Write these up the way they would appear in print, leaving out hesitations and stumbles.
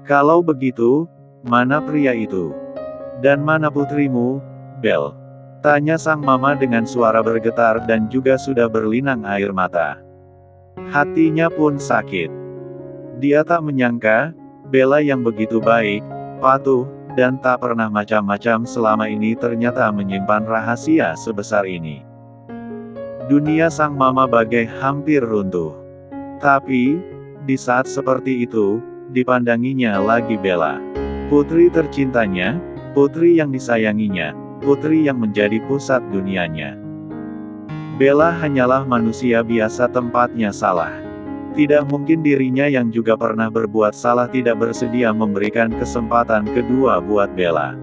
Kalau begitu, mana pria itu? Dan mana putrimu, Belle? Tanya sang mama dengan suara bergetar dan juga sudah berlinang air mata. Hatinya pun sakit. Dia tak menyangka, Bella yang begitu baik, patuh, dan tak pernah macam-macam selama ini ternyata menyimpan rahasia sebesar ini. Dunia sang mama bagai hampir runtuh. Tapi, di saat seperti itu, dipandanginya lagi Bella. Putri tercintanya, putri yang disayanginya, putri yang menjadi pusat dunianya. Bella hanyalah manusia biasa tempatnya salah. Tidak mungkin dirinya yang juga pernah berbuat salah tidak bersedia memberikan kesempatan kedua buat Bella.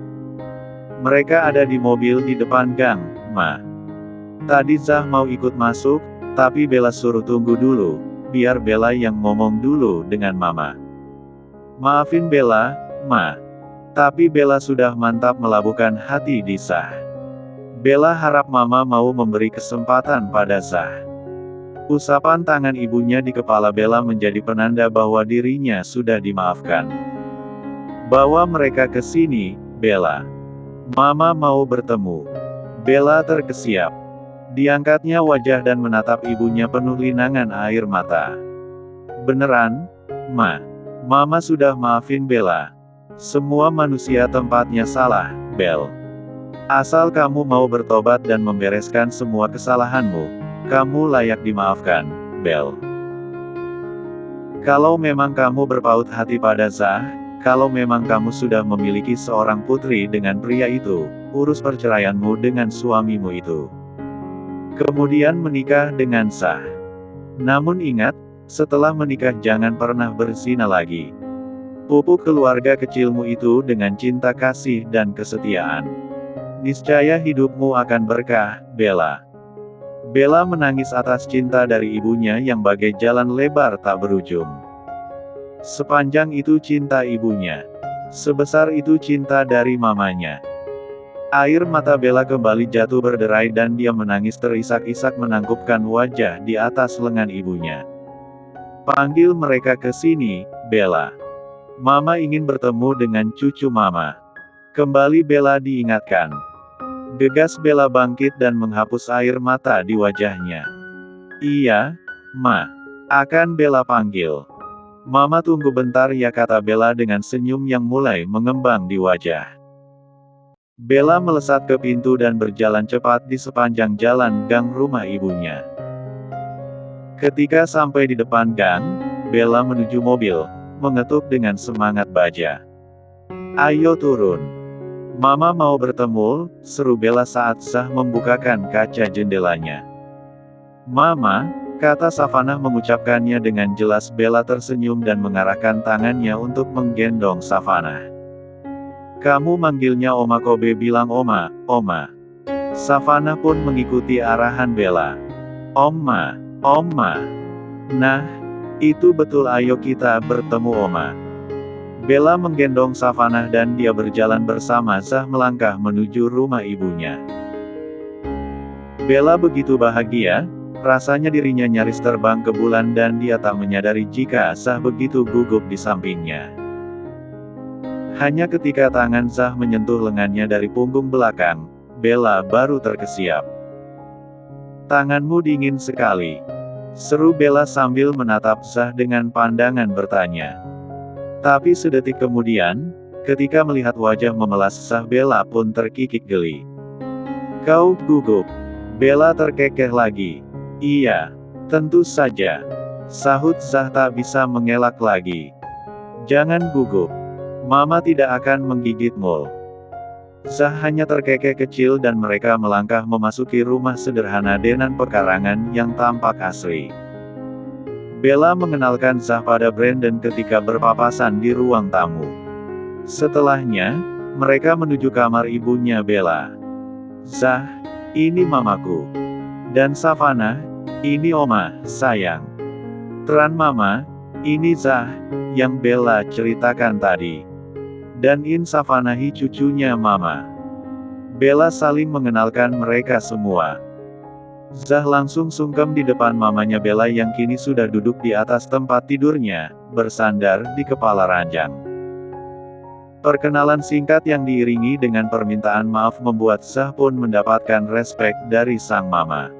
Mereka ada di mobil di depan gang, Ma. Tadi Zah mau ikut masuk, tapi Bella suruh tunggu dulu, biar Bella yang ngomong dulu dengan Mama. Maafin Bella, Ma. Tapi Bella sudah mantap melabuhkan hati di Zah. Bella harap Mama mau memberi kesempatan pada Zah. Usapan tangan ibunya di kepala Bella menjadi penanda bahwa dirinya sudah dimaafkan. Bawa mereka ke sini, Bella. Mama mau bertemu. Bella terkesiap. Diangkatnya wajah dan menatap ibunya penuh linangan air mata. Beneran, Ma? Mama sudah maafin Bella. Semua manusia tempatnya salah, Belle. Asal kamu mau bertobat dan membereskan semua kesalahanmu, kamu layak dimaafkan, Belle. Kalau memang kamu berpaut hati pada Zah, kalau memang kamu sudah memiliki seorang putri dengan pria itu, urus perceraianmu dengan suamimu itu. Kemudian menikah dengan Zah. Namun ingat, setelah menikah jangan pernah berzina lagi. Pupuk keluarga kecilmu itu dengan cinta kasih dan kesetiaan. Niscaya hidupmu akan berkah, Bella. Bella menangis atas cinta dari ibunya yang bagai jalan lebar tak berujung. Sepanjang itu cinta ibunya. Sebesar itu cinta dari mamanya. Air mata Bella kembali jatuh berderai dan dia menangis terisak-isak menangkupkan wajah di atas lengan ibunya. Panggil mereka ke sini, Bella. Mama ingin bertemu dengan cucu Mama. Kembali Bella diingatkan. Gegas Bella bangkit dan menghapus air mata di wajahnya. Iya, Ma. Akan Bella panggil. Mama tunggu bentar ya kata Bella dengan senyum yang mulai mengembang di wajah. Bella melesat ke pintu dan berjalan cepat di sepanjang jalan gang rumah ibunya. Ketika sampai di depan gang, Bella menuju mobil, mengetuk dengan semangat baja. Ayo turun. Mama mau bertemu, seru Bella saat Zah membukakan kaca jendelanya. Mama, kata Savannah mengucapkannya dengan jelas. Bella tersenyum dan mengarahkan tangannya untuk menggendong Savannah. Kamu manggilnya Oma Kobe bilang Oma, Oma. Savannah pun mengikuti arahan Bella. Oma, Oma. Nah, itu betul ayo kita bertemu Oma. Bella menggendong Savannah dan dia berjalan bersama Zah melangkah menuju rumah ibunya. Bella begitu bahagia, rasanya dirinya nyaris terbang ke bulan dan dia tak menyadari jika Zah begitu gugup di sampingnya. Hanya ketika tangan Zah menyentuh lengannya dari punggung belakang, Bella baru terkesiap. Tanganmu dingin sekali. Seru Bella sambil menatap Zah dengan pandangan bertanya. Tapi sedetik kemudian, ketika melihat wajah memelas Zah Bella pun terkikik geli. Kau gugup. Bella terkekeh lagi. Iya, tentu saja. Sahut Zah tak bisa mengelak lagi. Jangan gugup. Mama tidak akan menggigitmu. Zah hanya terkekeh kecil dan mereka melangkah memasuki rumah sederhana dengan pekarangan yang tampak asri. Bella mengenalkan Zah pada Brandon ketika berpapasan di ruang tamu. Setelahnya, mereka menuju kamar ibunya Bella. Zah, ini mamaku. Dan Savannah, ini Oma, sayang. Teran Mama, ini Zah, yang Bella ceritakan tadi. Dan in Savannah cucunya Mama. Bella saling mengenalkan mereka semua. Zah langsung sungkem di depan mamanya Bella yang kini sudah duduk di atas tempat tidurnya, bersandar di kepala ranjang. Perkenalan singkat yang diiringi dengan permintaan maaf membuat Zah pun mendapatkan respek dari sang mama.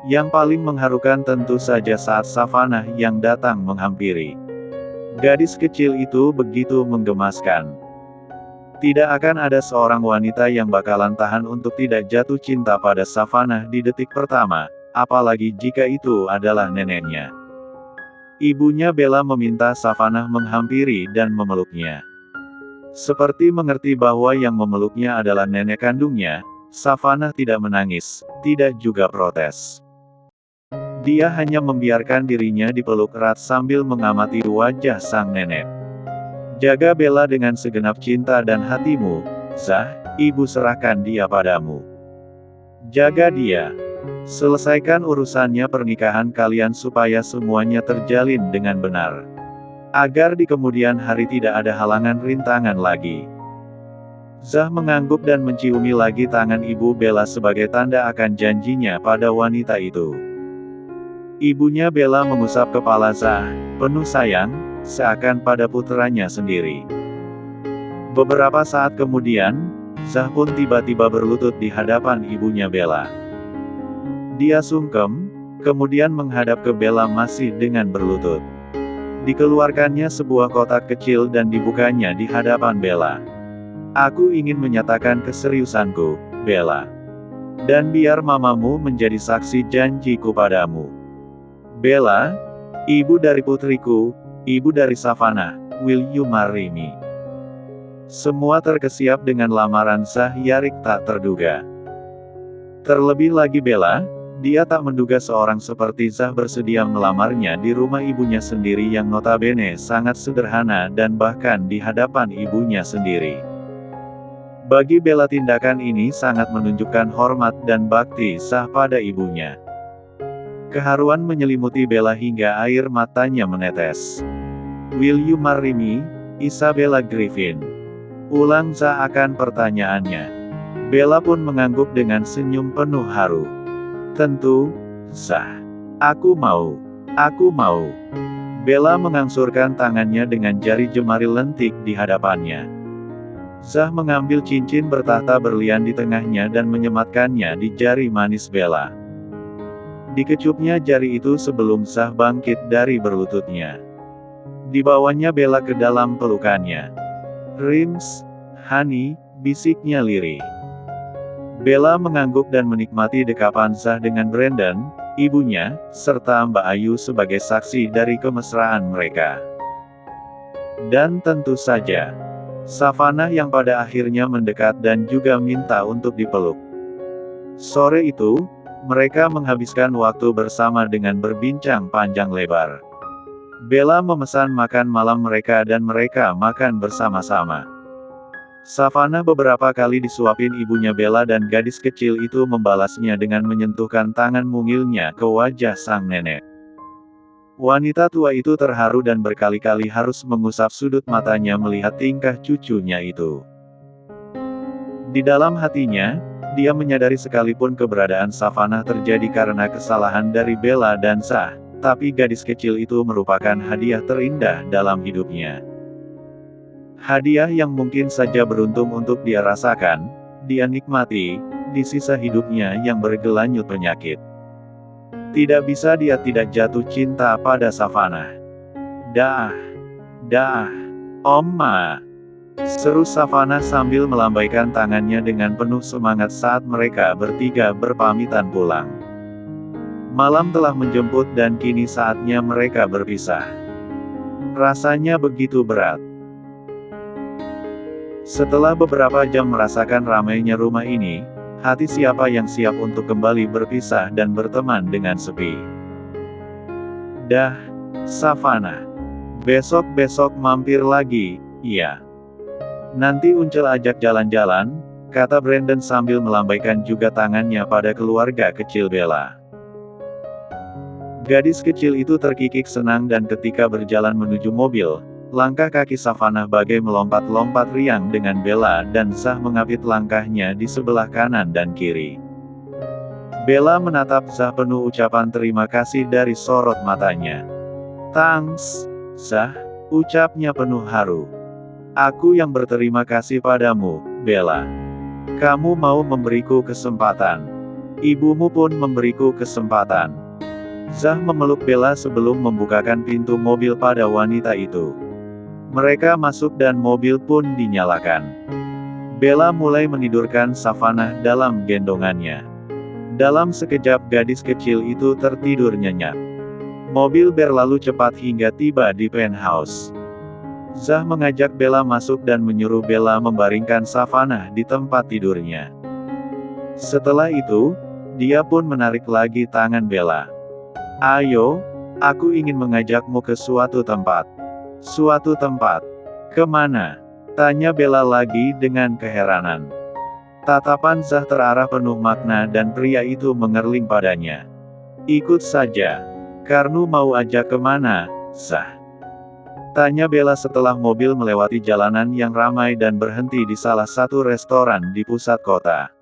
Yang paling mengharukan tentu saja saat Savanah yang datang menghampiri. Gadis kecil itu begitu menggemaskan. Tidak akan ada seorang wanita yang bakalan tahan untuk tidak jatuh cinta pada Savanah di detik pertama, apalagi jika itu adalah neneknya. Ibunya Bella meminta Savanah menghampiri dan memeluknya. Seperti mengerti bahwa yang memeluknya adalah nenek kandungnya, Savanah tidak menangis, tidak juga protes. Dia hanya membiarkan dirinya dipeluk erat sambil mengamati wajah sang nenek. Jaga Bella dengan segenap cinta dan hatimu, Zah, ibu serahkan dia padamu. Jaga dia. Selesaikan urusannya pernikahan kalian supaya semuanya terjalin dengan benar. Agar di kemudian hari tidak ada halangan rintangan lagi. Zah mengangguk dan menciumi lagi tangan ibu Bella sebagai tanda akan janjinya pada wanita itu. Ibunya Bella mengusap kepala Zah, penuh sayang, seakan pada puteranya sendiri. Beberapa saat kemudian, Zah pun tiba-tiba berlutut di hadapan ibunya Bella. Dia sungkem, kemudian menghadap ke Bella masih dengan berlutut. Dikeluarkannya sebuah kotak kecil dan dibukanya di hadapan Bella. Aku ingin menyatakan keseriusanku, Bella. Dan biar mamamu menjadi saksi janjiku padamu. Bella, ibu dari putriku, ibu dari Savanah, will you marry me? Semua terkesiap dengan lamaran Zah Yarik tak terduga. Terlebih lagi Bella, dia tak menduga seorang seperti Zah bersedia melamarnya di rumah ibunya sendiri yang notabene sangat sederhana dan bahkan di hadapan ibunya sendiri. Bagi Bella tindakan ini sangat menunjukkan hormat dan bakti Zah pada ibunya. Keharuan menyelimuti Bella hingga air matanya menetes. Will you marry me, Isabella Griffin? Ulang Zah akan pertanyaannya. Bella pun mengangguk dengan senyum penuh haru. Tentu, Zah. Aku mau. Aku mau. Bella mengangsurkan tangannya dengan jari jemari lentik di hadapannya. Zah mengambil cincin bertahta berlian di tengahnya dan menyematkannya di jari manis Bella. Dikecupnya jari itu sebelum Zah bangkit dari berlututnya. Dibawanya Bella ke dalam pelukannya. Rims, honey, bisiknya lirih. Bella mengangguk dan menikmati dekapan Zah dengan Brandon, ibunya, serta Mbak Ayu sebagai saksi dari kemesraan mereka. Dan tentu saja, Savanah yang pada akhirnya mendekat dan juga minta untuk dipeluk. Sore itu, mereka menghabiskan waktu bersama dengan berbincang panjang lebar. Bella memesan makan malam mereka dan mereka makan bersama-sama. Savanah beberapa kali disuapin ibunya Bella dan gadis kecil itu membalasnya dengan menyentuhkan tangan mungilnya ke wajah sang nenek. Wanita tua itu terharu dan berkali-kali harus mengusap sudut matanya melihat tingkah cucunya itu. Di dalam hatinya, dia menyadari sekalipun keberadaan Savanah terjadi karena kesalahan dari Bella dan Zah, tapi gadis kecil itu merupakan hadiah terindah dalam hidupnya. Hadiah yang mungkin saja beruntung untuk dia rasakan, dia nikmati, di sisa hidupnya yang bergelanyut penyakit. Tidak bisa dia tidak jatuh cinta pada Savanah. Dah, Oma, seru Savanah sambil melambaikan tangannya dengan penuh semangat saat mereka bertiga berpamitan pulang. Malam telah menjemput dan kini saatnya mereka berpisah. Rasanya begitu berat. Setelah beberapa jam merasakan ramainya rumah ini, hati siapa yang siap untuk kembali berpisah dan berteman dengan sepi? Dah, Savanah. Besok-besok mampir lagi, iya. Nanti Uncel ajak jalan-jalan, kata Brandon sambil melambaikan juga tangannya pada keluarga kecil Bella. Gadis kecil itu terkikik senang dan ketika berjalan menuju mobil, langkah kaki Savanah bagai melompat-lompat riang dengan Bella dan Zah mengapit langkahnya di sebelah kanan dan kiri. Bella menatap Zah penuh ucapan terima kasih dari sorot matanya. Thanks, Zah, ucapnya penuh haru. Aku yang berterima kasih padamu, Bella. Kamu mau memberiku kesempatan. Ibumu pun memberiku kesempatan. Zah memeluk Bella sebelum membukakan pintu mobil pada wanita itu. Mereka masuk dan mobil pun dinyalakan. Bella mulai menidurkan Savannah dalam gendongannya. Dalam sekejap gadis kecil itu tertidur nyenyak. Mobil berlalu cepat hingga tiba di penthouse. Zah mengajak Bella masuk dan menyuruh Bella membaringkan Savannah di tempat tidurnya. Setelah itu, dia pun menarik lagi tangan Bella. Ayo, aku ingin mengajakmu ke suatu tempat. Suatu tempat? Kemana? Tanya Bella lagi dengan keheranan. Tatapan Zah terarah penuh makna dan pria itu mengerling padanya. Ikut saja. Karnu mau ajak kemana, Zah? Tanya Bella setelah mobil melewati jalanan yang ramai dan berhenti di salah satu restoran di pusat kota.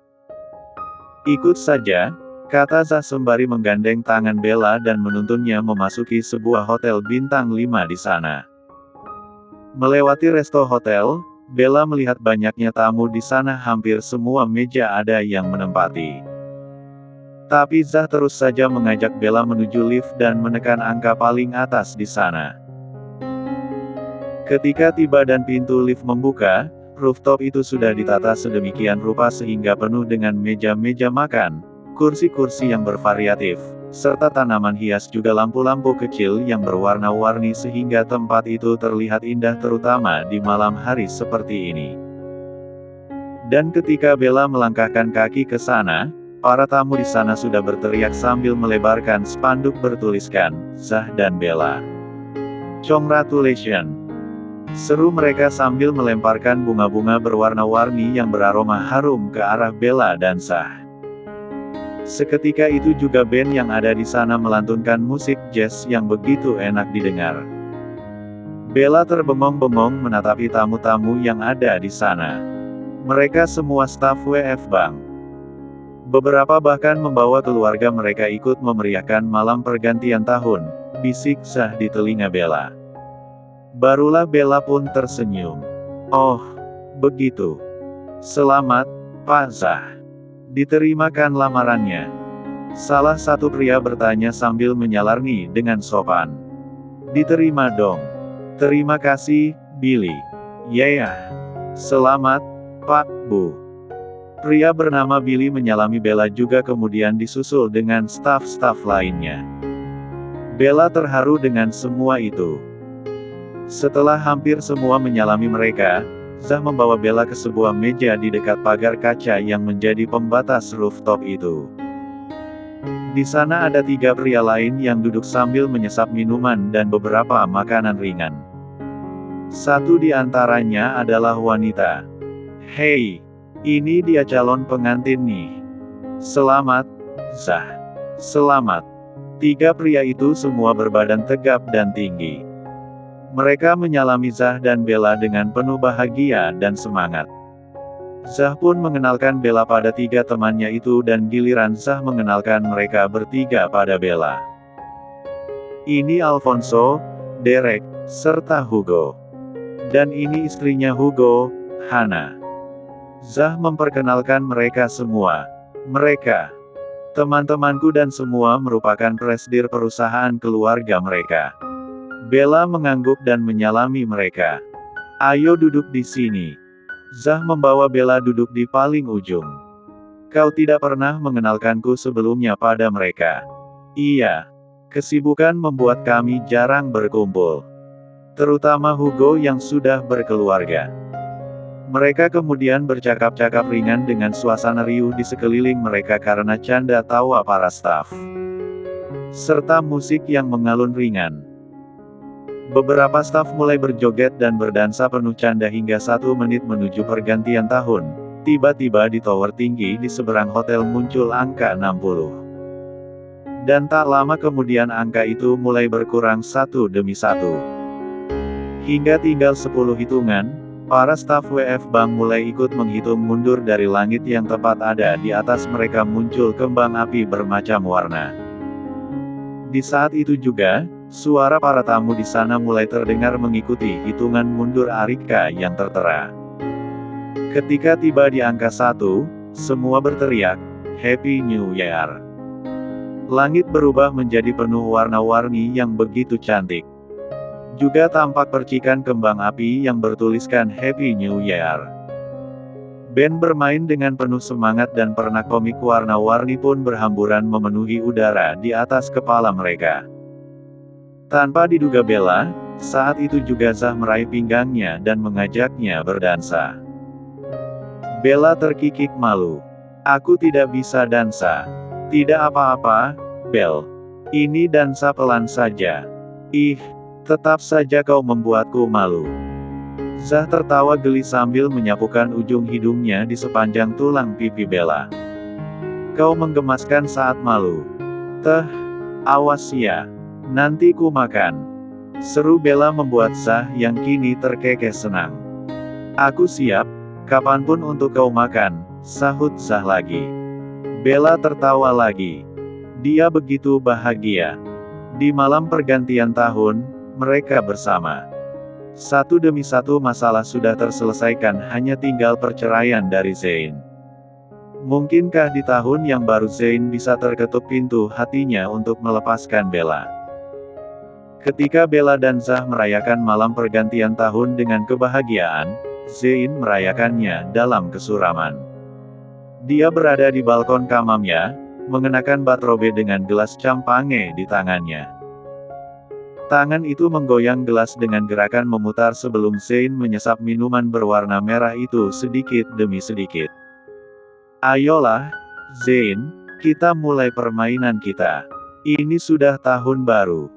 Ikut saja, kata Zah sembari menggandeng tangan Bella dan menuntunnya memasuki sebuah hotel bintang 5 di sana. Melewati resto hotel, Bella melihat banyaknya tamu di sana, hampir semua meja ada yang menempati. Tapi Zah terus saja mengajak Bella menuju lift dan menekan angka paling atas di sana. Ketika tiba dan pintu lift membuka, rooftop itu sudah ditata sedemikian rupa sehingga penuh dengan meja-meja makan, kursi-kursi yang bervariatif, serta tanaman hias juga lampu-lampu kecil yang berwarna-warni sehingga tempat itu terlihat indah terutama di malam hari seperti ini. Dan ketika Bella melangkahkan kaki ke sana, para tamu di sana sudah berteriak sambil melebarkan spanduk bertuliskan, Zah dan Bella. Congratulations! Seru mereka sambil melemparkan bunga-bunga berwarna-warni yang beraroma harum ke arah Bella dan Zah. Seketika itu juga band yang ada di sana melantunkan musik jazz yang begitu enak didengar. Bella terbengong-bengong menatapi tamu-tamu yang ada di sana. Mereka semua staf WF Bank. Beberapa bahkan membawa keluarga mereka ikut memeriahkan malam pergantian tahun, bisik Zah di telinga Bella. Barulah Bella pun tersenyum. Oh, begitu. Selamat, Pak Zah. Diterimakan lamarannya. Salah satu pria bertanya sambil menyalarni dengan sopan. Diterima dong. Terima kasih, Billy. Yeah. Selamat, Pak, Bu. Pria bernama Billy menyalami Bella juga kemudian disusul dengan staf-staf lainnya. Bella terharu dengan semua itu. Setelah hampir semua menyalami mereka, Zah membawa Bella ke sebuah meja di dekat pagar kaca yang menjadi pembatas rooftop itu. Di sana ada 3 pria lain yang duduk sambil menyesap minuman dan beberapa makanan ringan. Satu di antaranya adalah wanita. Hei, ini dia calon pengantin nih. Selamat, Zah. Selamat. 3 pria itu semua berbadan tegap dan tinggi. Mereka menyalami Zah dan Bella dengan penuh bahagia dan semangat. Zah pun mengenalkan Bella pada 3 temannya itu dan giliran Zah mengenalkan mereka bertiga pada Bella. Ini Alfonso, Derek, serta Hugo. Dan ini istrinya Hugo, Hannah. Zah memperkenalkan mereka semua. Mereka, teman-temanku dan semua merupakan presidir perusahaan keluarga mereka. Bella mengangguk dan menyalami mereka. Ayo duduk di sini. Zah membawa Bella duduk di paling ujung. Kau tidak pernah mengenalkanku sebelumnya pada mereka. Iya. Kesibukan membuat kami jarang berkumpul. Terutama Hugo yang sudah berkeluarga. Mereka kemudian bercakap-cakap ringan dengan suasana riuh di sekeliling mereka karena canda tawa para staf. Serta musik yang mengalun ringan. Beberapa staf mulai berjoget dan berdansa penuh canda hingga 1 menit menuju pergantian tahun. Tiba-tiba di tower tinggi di seberang hotel muncul angka 60. Dan tak lama kemudian angka itu mulai berkurang satu demi satu. Hingga tinggal 10 hitungan, para staf WF Bank mulai ikut menghitung mundur dari langit yang tepat ada di atas mereka muncul kembang api bermacam warna. Di saat itu juga, Suara para tamu di sana mulai terdengar mengikuti hitungan mundur Arika yang tertera. Ketika tiba di angka 1, semua berteriak, "Happy New Year!" Langit berubah menjadi penuh warna-warni yang begitu cantik. Juga tampak percikan kembang api yang bertuliskan Happy New Year. Band bermain dengan penuh semangat dan pernak komik warna-warni pun berhamburan memenuhi udara di atas kepala mereka. Tanpa diduga Bella, saat itu juga Zah meraih pinggangnya dan mengajaknya berdansa. Bella terkikik malu. "Aku tidak bisa dansa." "Tidak apa-apa, Belle. Ini dansa pelan saja." "Ih, tetap saja kau membuatku malu." Zah tertawa geli sambil menyapukan ujung hidungnya di sepanjang tulang pipi Bella. "Kau menggemaskan saat malu. Awas ya. Nanti ku makan." Seru Bella membuat Zah yang kini terkekeh senang. "Aku siap, kapanpun untuk kau makan," sahut Zah lagi. Bella tertawa lagi. Dia begitu bahagia. Di malam pergantian tahun, mereka bersama. Satu demi satu masalah sudah terselesaikan, hanya tinggal perceraian dari Zain. Mungkinkah di tahun yang baru Zain bisa terketuk pintu hatinya untuk melepaskan Bella? Ketika Bella dan Zah merayakan malam pergantian tahun dengan kebahagiaan, Zain merayakannya dalam kesuraman. Dia berada di balkon kamarnya, mengenakan batrobe dengan gelas champagne di tangannya. Tangan itu menggoyang gelas dengan gerakan memutar sebelum Zain menyesap minuman berwarna merah itu sedikit demi sedikit. "Ayolah, Zain, kita mulai permainan kita. Ini sudah tahun baru.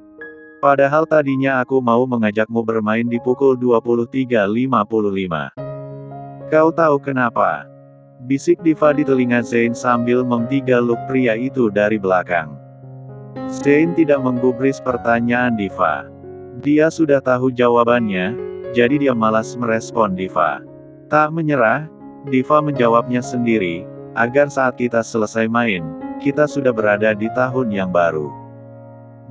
Padahal tadinya aku mau mengajakmu bermain di pukul 23.55. Kau tahu kenapa?" Bisik Diva di telinga Zain sambil mengtigaluk pria itu dari belakang. Zain tidak menggubris pertanyaan Diva. Dia sudah tahu jawabannya, jadi dia malas merespon Diva. Tak menyerah, Diva menjawabnya sendiri, "Agar saat kita selesai main, kita sudah berada di tahun yang baru.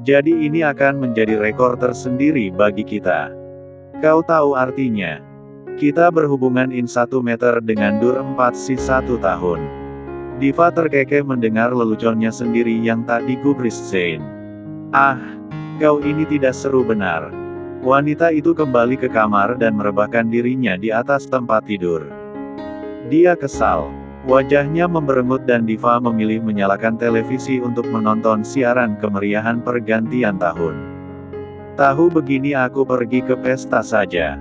Jadi ini akan menjadi rekor tersendiri bagi kita. Kau tahu artinya? Kita berhubungan in 1 meter dengan dur 4 tahun." Diva terkekeh mendengar leluconnya sendiri yang tak digubris Zain. "Ah, kau ini tidak seru benar." Wanita itu kembali ke kamar dan merebahkan dirinya di atas tempat tidur. Dia kesal. Wajahnya memberengut dan Diva memilih menyalakan televisi untuk menonton siaran kemeriahan pergantian tahun. "Tahu begini aku pergi ke pesta saja.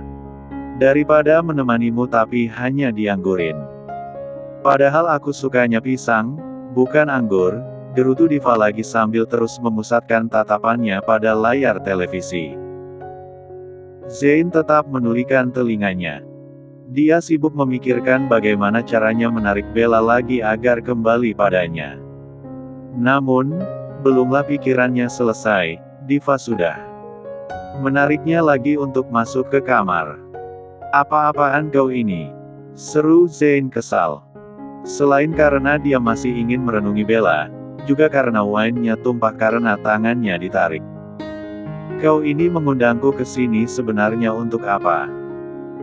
Daripada menemanimu tapi hanya dianggurin. Padahal aku sukanya pisang, bukan anggur," gerutu Diva lagi sambil terus memusatkan tatapannya pada layar televisi. Zain tetap menulikan telinganya. Dia sibuk memikirkan bagaimana caranya menarik Bella lagi agar kembali padanya. Namun, belumlah pikirannya selesai, Diva sudah menariknya lagi untuk masuk ke kamar. "Apa-apaan kau ini?" seru Zain kesal. Selain karena dia masih ingin merenungi Bella, juga karena wine-nya tumpah karena tangannya ditarik. "Kau ini mengundangku ke sini sebenarnya untuk apa?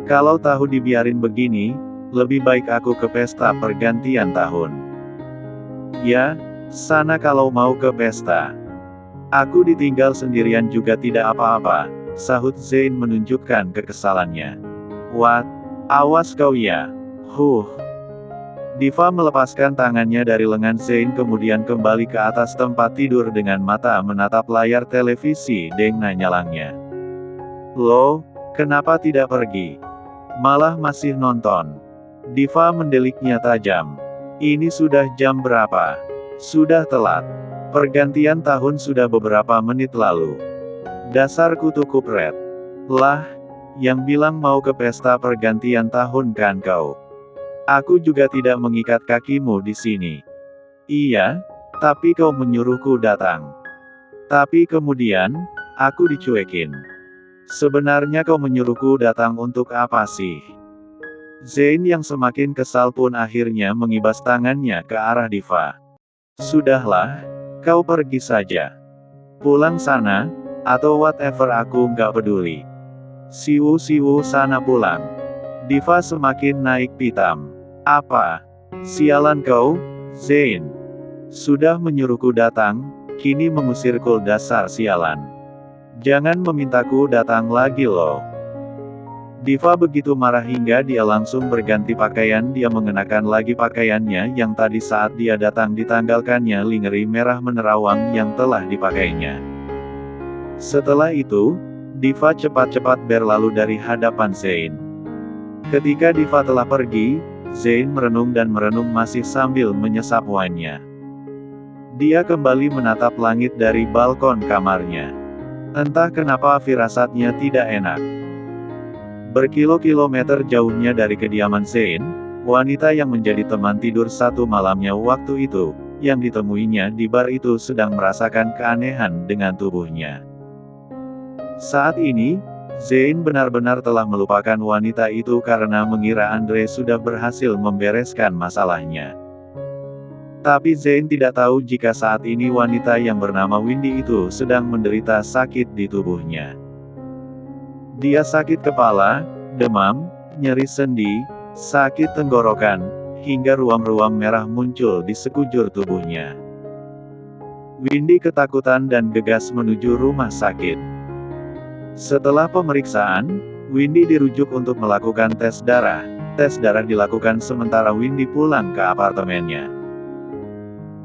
Kalau tahu dibiarin begini, lebih baik aku ke pesta pergantian tahun." "Ya, sana kalau mau ke pesta. Aku ditinggal sendirian juga tidak apa-apa," sahut Zain menunjukkan kekesalannya. "What? Awas kau ya. Diva melepaskan tangannya dari lengan Zain kemudian kembali ke atas tempat tidur dengan mata menatap layar televisi dengan nyalangnya. "Loh, kenapa tidak pergi? Malah masih nonton?" Diva mendeliknya tajam. "Ini sudah jam berapa? Sudah telat. Pergantian tahun sudah beberapa menit lalu. Dasar kutu kupret. Lah, yang bilang mau ke pesta pergantian tahun kan kau? Aku juga tidak mengikat kakimu di sini." "Iya, tapi kau menyuruhku datang. Tapi kemudian, aku dicuekin. Sebenarnya kau menyuruhku datang untuk apa sih?" Zain yang semakin kesal pun akhirnya mengibas tangannya ke arah Diva. "Sudahlah, kau pergi saja. Pulang sana, Atau whatever, aku nggak peduli. Siwu sana pulang. Diva semakin naik pitam. Apa? Sialan kau, Zain. Sudah menyuruhku datang, kini mengusirku, dasar sialan. Jangan memintaku datang lagi loh. Diva begitu marah hingga dia langsung berganti pakaian. Dia mengenakan lagi pakaiannya yang tadi saat dia datang ditanggalkannya lingerie merah menerawang yang telah dipakainya. Setelah itu, Diva cepat-cepat berlalu dari hadapan Zain. Ketika Diva telah pergi, Zain merenung dan merenung masih sambil menyesap wine-nya. Dia kembali menatap langit dari balkon kamarnya. Entah kenapa firasatnya tidak enak. Berkilo-kilometer jauhnya dari kediaman Zain, wanita yang menjadi teman tidur satu malamnya waktu itu, yang ditemuinya di bar itu sedang merasakan keanehan dengan tubuhnya. Saat ini, Zain benar-benar telah melupakan wanita itu karena mengira Andre sudah berhasil membereskan masalahnya. Tapi Zain tidak tahu jika saat ini wanita yang bernama Windy itu sedang menderita sakit di tubuhnya. Dia sakit kepala, demam, nyeri sendi, sakit tenggorokan, hingga ruam-ruam merah muncul di sekujur tubuhnya. Windy ketakutan dan gegas menuju rumah sakit. Setelah pemeriksaan, Windy dirujuk untuk melakukan tes darah. Tes darah dilakukan sementara Windy pulang ke apartemennya.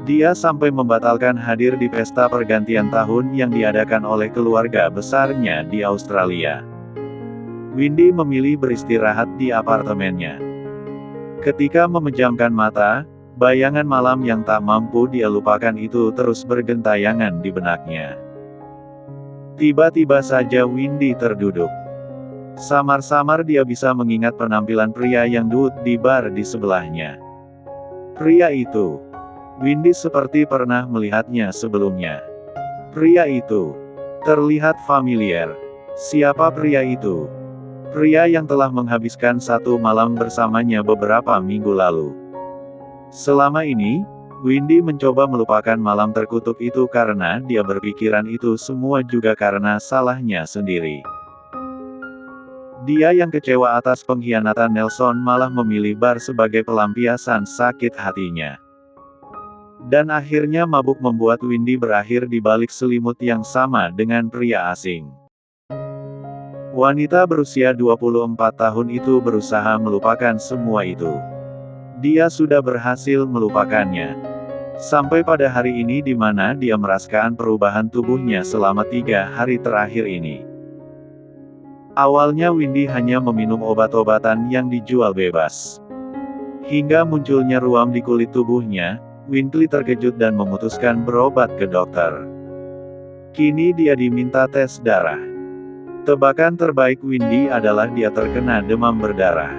Dia sampai membatalkan hadir di pesta pergantian tahun yang diadakan oleh keluarga besarnya di Australia. Windy memilih beristirahat di apartemennya. Ketika memejamkan mata, bayangan malam yang tak mampu dia lupakan itu terus bergentayangan di benaknya. Tiba-tiba saja Windy terduduk. Samar-samar dia bisa mengingat penampilan pria yang duduk di bar di sebelahnya. Pria itu. Windy seperti pernah melihatnya sebelumnya. Pria itu terlihat familiar. Siapa pria itu? Pria yang telah menghabiskan satu malam bersamanya beberapa minggu lalu. Selama ini, Windy mencoba melupakan malam terkutuk itu karena dia berpikiran itu semua juga karena salahnya sendiri. Dia yang kecewa atas pengkhianatan Nelson malah memilih bar sebagai pelampiasan sakit hatinya. Dan akhirnya mabuk membuat Windy berakhir di balik selimut yang sama dengan pria asing. Wanita berusia 24 tahun itu berusaha melupakan semua itu. Dia sudah berhasil melupakannya. Sampai pada hari ini di mana dia merasakan perubahan tubuhnya selama 3 hari terakhir ini. Awalnya Windy hanya meminum obat-obatan yang dijual bebas. Hingga munculnya ruam di kulit tubuhnya, Windy terkejut dan memutuskan berobat ke dokter. Kini dia diminta tes darah. Tebakan terbaik Windy adalah dia terkena demam berdarah.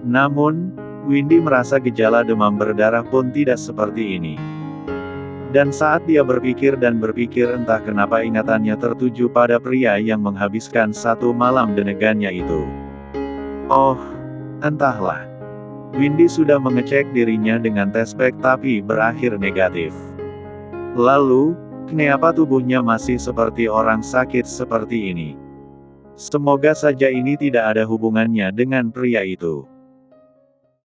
Namun, Windy merasa gejala demam berdarah pun tidak seperti ini. Dan saat dia berpikir entah kenapa ingatannya tertuju pada pria yang menghabiskan satu malam dengannya itu. Oh, entahlah. Windy sudah mengecek dirinya dengan tes pack tapi berakhir negatif. Lalu, kenapa tubuhnya masih seperti orang sakit seperti ini? Semoga saja ini tidak ada hubungannya dengan pria itu.